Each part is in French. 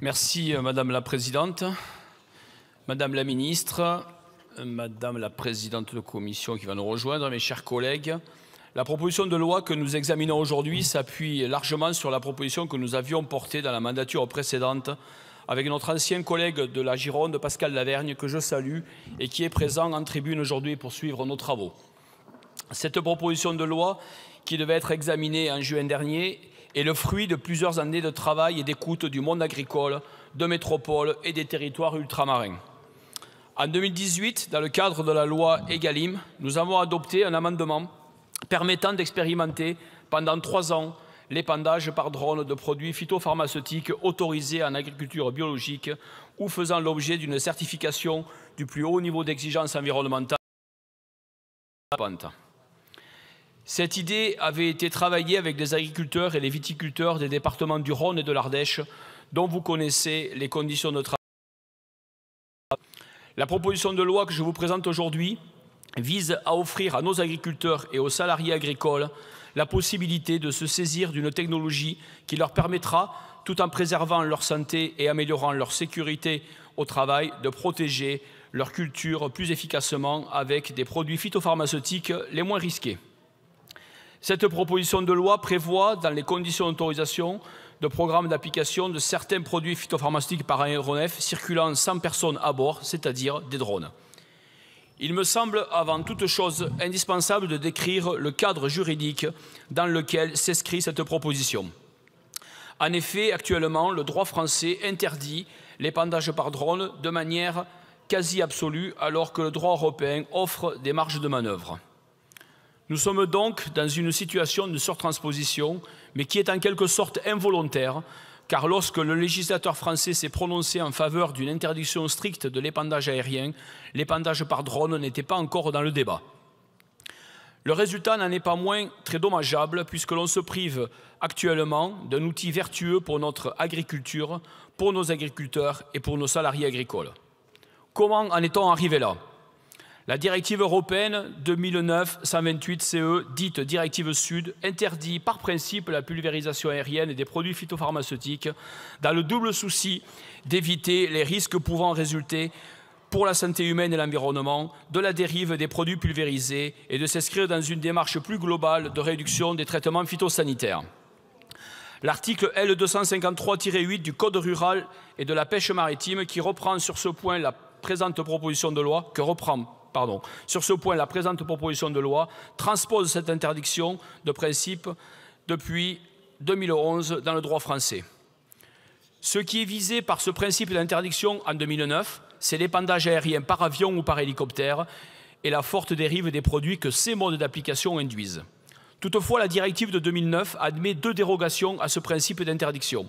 Merci Madame la Présidente, Madame la Ministre, Madame la Présidente de commission qui va nous rejoindre, mes chers collègues. La proposition de loi que nous examinons aujourd'hui s'appuie largement sur la proposition que nous avions portée dans la mandature précédente avec notre ancien collègue de la Gironde, Pascal Lavergne, que je salue et qui est présent en tribune aujourd'hui pour suivre nos travaux. Cette proposition de loi, qui devait être examinée en juin dernier, est le fruit de plusieurs années de travail et d'écoute du monde agricole, de métropole et des territoires ultramarins. En 2018, dans le cadre de la loi Egalim, nous avons adopté un amendement permettant d'expérimenter pendant 3 ans l'épandage par drone de produits phytopharmaceutiques autorisés en agriculture biologique ou faisant l'objet d'une certification du plus haut niveau d'exigence environnementale. Cette idée avait été travaillée avec les agriculteurs et les viticulteurs des départements du Rhône et de l'Ardèche, dont vous connaissez les conditions de travail. La proposition de loi que je vous présente aujourd'hui vise à offrir à nos agriculteurs et aux salariés agricoles la possibilité de se saisir d'une technologie qui leur permettra, tout en préservant leur santé et améliorant leur sécurité au travail, de protéger leur culture plus efficacement avec des produits phytopharmaceutiques les moins risqués. Cette proposition de loi prévoit, dans les conditions d'autorisation de programme d'application de certains produits phytopharmaceutiques par aéronef circulant sans personne à bord, c'est-à-dire des drones. Il me semble avant toute chose indispensable de décrire le cadre juridique dans lequel s'inscrit cette proposition. En effet, actuellement, le droit français interdit l'épandage par drone de manière quasi absolue, alors que le droit européen offre des marges de manœuvre. Nous sommes donc dans une situation de surtransposition, mais qui est en quelque sorte involontaire, car lorsque le législateur français s'est prononcé en faveur d'une interdiction stricte de l'épandage aérien, l'épandage par drone n'était pas encore dans le débat. Le résultat n'en est pas moins très dommageable, puisque l'on se prive actuellement d'un outil vertueux pour notre agriculture, pour nos agriculteurs et pour nos salariés agricoles. Comment en est-on arrivé là ? La directive européenne 2009-128-CE, dite directive Sud, interdit par principe la pulvérisation aérienne des produits phytopharmaceutiques dans le double souci d'éviter les risques pouvant résulter pour la santé humaine et l'environnement de la dérive des produits pulvérisés et de s'inscrire dans une démarche plus globale de réduction des traitements phytosanitaires. L'article L253-8 du Code rural et de la pêche maritime qui reprend sur ce point la présente proposition de loi, transpose cette interdiction de principe depuis 2011 dans le droit français. Ce qui est visé par ce principe d'interdiction en 2009, c'est l'épandage aérien par avion ou par hélicoptère et la forte dérive des produits que ces modes d'application induisent. Toutefois, la directive de 2009 admet 2 dérogations à ce principe d'interdiction,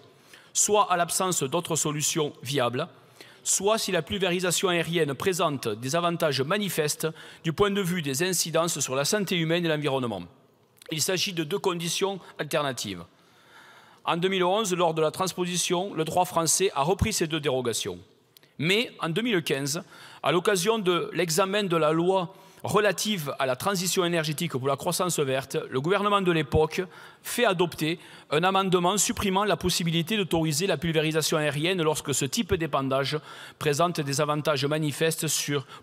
soit à l'absence d'autres solutions viables, soit si la pulvérisation aérienne présente des avantages manifestes du point de vue des incidences sur la santé humaine et l'environnement. Il s'agit de 2 conditions alternatives. En 2011, lors de la transposition, le droit français a repris ces 2 dérogations. Mais en 2015, à l'occasion de l'examen de la loi relative à la transition énergétique pour la croissance verte, le gouvernement de l'époque fait adopter un amendement supprimant la possibilité d'autoriser la pulvérisation aérienne lorsque ce type d'épandage présente des avantages manifestes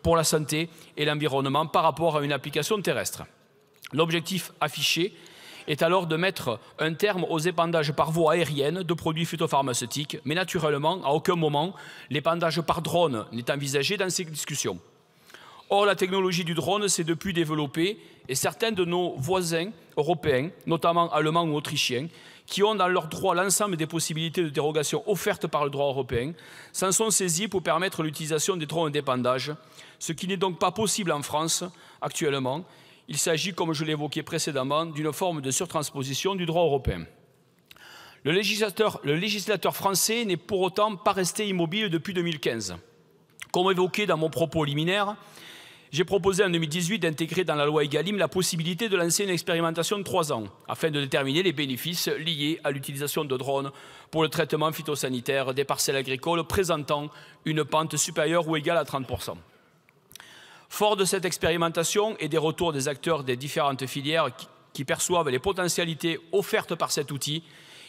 pour la santé et l'environnement par rapport à une application terrestre. L'objectif affiché est alors de mettre un terme aux épandages par voie aérienne de produits phytopharmaceutiques, mais naturellement, à aucun moment, l'épandage par drone n'est envisagé dans ces discussions. Or, la technologie du drone s'est depuis développée et certains de nos voisins européens, notamment allemands ou autrichiens, qui ont dans leur droit l'ensemble des possibilités de dérogation offertes par le droit européen, s'en sont saisis pour permettre l'utilisation des drones d'épandage, ce qui n'est donc pas possible en France actuellement. Il s'agit, comme je l'évoquais précédemment, d'une forme de surtransposition du droit européen. Le législateur français n'est pour autant pas resté immobile depuis 2015. Comme évoqué dans mon propos liminaire, j'ai proposé en 2018 d'intégrer dans la loi Egalim la possibilité de lancer une expérimentation de 3 ans afin de déterminer les bénéfices liés à l'utilisation de drones pour le traitement phytosanitaire des parcelles agricoles présentant une pente supérieure ou égale à 30%. Fort de cette expérimentation et des retours des acteurs des différentes filières qui perçoivent les potentialités offertes par cet outil,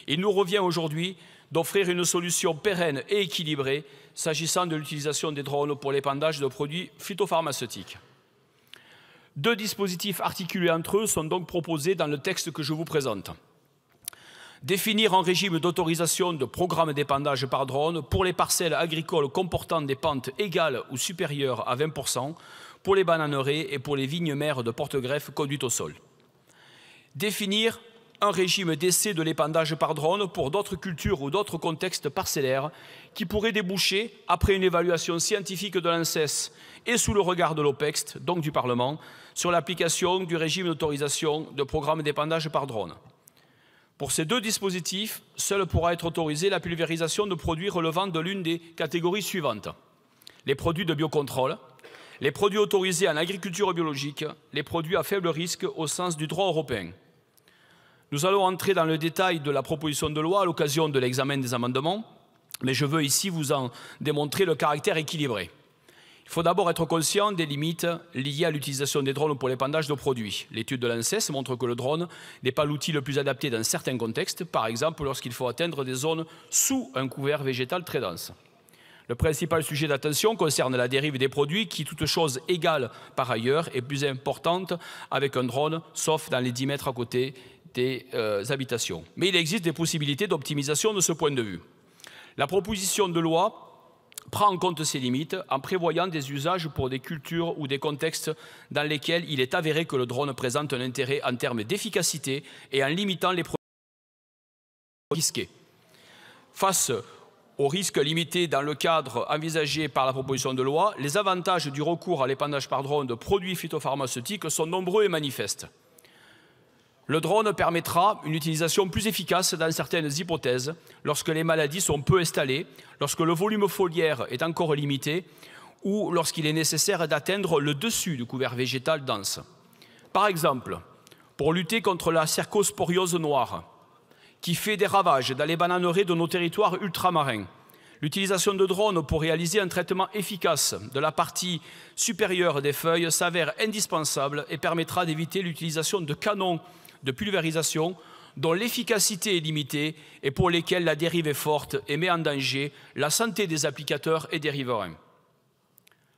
il nous revient aujourd'hui d'offrir une solution pérenne et équilibrée s'agissant de l'utilisation des drones pour l'épandage de produits phytopharmaceutiques. 2 dispositifs articulés entre eux sont donc proposés dans le texte que je vous présente. Définir un régime d'autorisation de programme d'épandage par drone pour les parcelles agricoles comportant des pentes égales ou supérieures à 20%, pour les bananeraies et pour les vignes mères de porte-greffe conduites au sol. Définir un régime d'essai de l'épandage par drone pour d'autres cultures ou d'autres contextes parcellaires qui pourraient déboucher, après une évaluation scientifique de l'ANSES et sous le regard de l'OPEXT, donc du Parlement, sur l'application du régime d'autorisation de programme d'épandage par drone. Pour ces 2 dispositifs, seule pourra être autorisée la pulvérisation de produits relevant de l'une des catégories suivantes: les produits de biocontrôle, les produits autorisés en agriculture biologique, les produits à faible risque au sens du droit européen. Nous allons entrer dans le détail de la proposition de loi à l'occasion de l'examen des amendements, mais je veux ici vous en démontrer le caractère équilibré. Il faut d'abord être conscient des limites liées à l'utilisation des drones pour l'épandage de produits. L'étude de l'ANSES montre que le drone n'est pas l'outil le plus adapté dans certains contextes, par exemple lorsqu'il faut atteindre des zones sous un couvert végétal très dense. Le principal sujet d'attention concerne la dérive des produits qui, toutes choses égales par ailleurs, est plus importante avec un drone, sauf dans les 10 mètres à côté des habitations. Mais il existe des possibilités d'optimisation de ce point de vue. La proposition de loi prend en compte ces limites en prévoyant des usages pour des cultures ou des contextes dans lesquels il est avéré que le drone présente un intérêt en termes d'efficacité et en limitant les produits risqués. Face aux risques limités dans le cadre envisagé par la proposition de loi, les avantages du recours à l'épandage par drone de produits phytopharmaceutiques sont nombreux et manifestes. Le drone permettra une utilisation plus efficace dans certaines hypothèses, lorsque les maladies sont peu installées, lorsque le volume foliaire est encore limité ou lorsqu'il est nécessaire d'atteindre le dessus du couvert végétal dense. Par exemple, pour lutter contre la cercosporiose noire, qui fait des ravages dans les bananeraies de nos territoires ultramarins, l'utilisation de drones pour réaliser un traitement efficace de la partie supérieure des feuilles s'avère indispensable et permettra d'éviter l'utilisation de canons de pulvérisation dont l'efficacité est limitée et pour lesquels la dérive est forte et met en danger la santé des applicateurs et des riverains.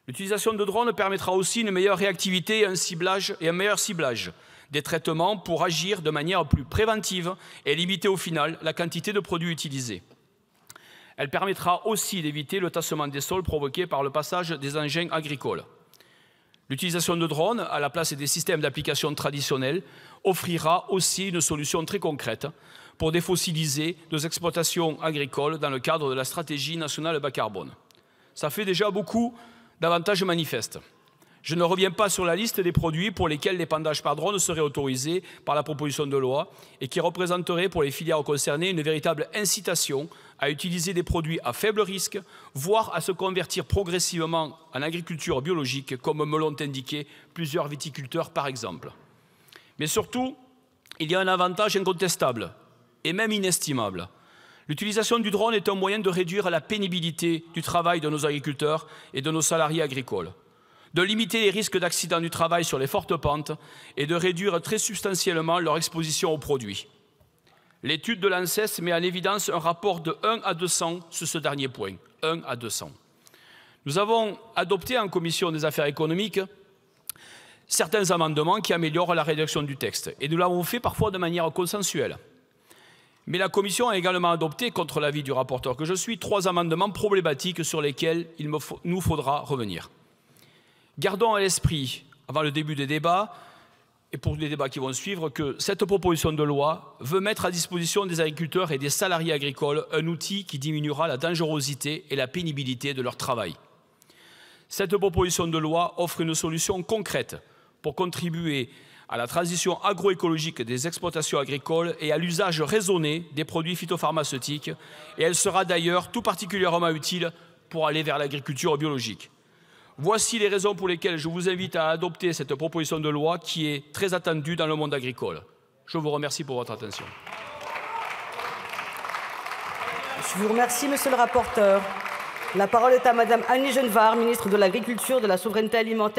L'utilisation de drones permettra aussi une meilleure réactivité et un meilleur ciblage des traitements pour agir de manière plus préventive et limiter au final la quantité de produits utilisés. Elle permettra aussi d'éviter le tassement des sols provoqué par le passage des engins agricoles. L'utilisation de drones à la place des systèmes d'application traditionnels offrira aussi une solution très concrète pour défossiliser nos exploitations agricoles dans le cadre de la stratégie nationale bas carbone. Ça fait déjà beaucoup d'avantages manifestes. Je ne reviens pas sur la liste des produits pour lesquels l'épandage par drone serait autorisé par la proposition de loi et qui représenterait pour les filières concernées une véritable incitation à utiliser des produits à faible risque, voire à se convertir progressivement en agriculture biologique, comme me l'ont indiqué plusieurs viticulteurs par exemple. Mais surtout, il y a un avantage incontestable et même inestimable. L'utilisation du drone est un moyen de réduire la pénibilité du travail de nos agriculteurs et de nos salariés agricoles, de limiter les risques d'accidents du travail sur les fortes pentes et de réduire très substantiellement leur exposition aux produits. L'étude de l'ANSES met en évidence un rapport de 1 à 200 sur ce dernier point, 1 à 200. Nous avons adopté en commission des affaires économiques certains amendements qui améliorent la rédaction du texte, et nous l'avons fait parfois de manière consensuelle. Mais la commission a également adopté, contre l'avis du rapporteur que je suis, 3 amendements problématiques sur lesquels il nous faudra revenir. Gardons à l'esprit, avant le début des débats, et pour les débats qui vont suivre, que cette proposition de loi veut mettre à disposition des agriculteurs et des salariés agricoles un outil qui diminuera la dangerosité et la pénibilité de leur travail. Cette proposition de loi offre une solution concrète pour contribuer à la transition agroécologique des exploitations agricoles et à l'usage raisonné des produits phytopharmaceutiques, et elle sera d'ailleurs tout particulièrement utile pour aller vers l'agriculture biologique. Voici les raisons pour lesquelles je vous invite à adopter cette proposition de loi qui est très attendue dans le monde agricole. Je vous remercie pour votre attention. Je vous remercie, monsieur le rapporteur. La parole est à madame Annie Genevard, ministre de l'Agriculture, de la Souveraineté alimentaire.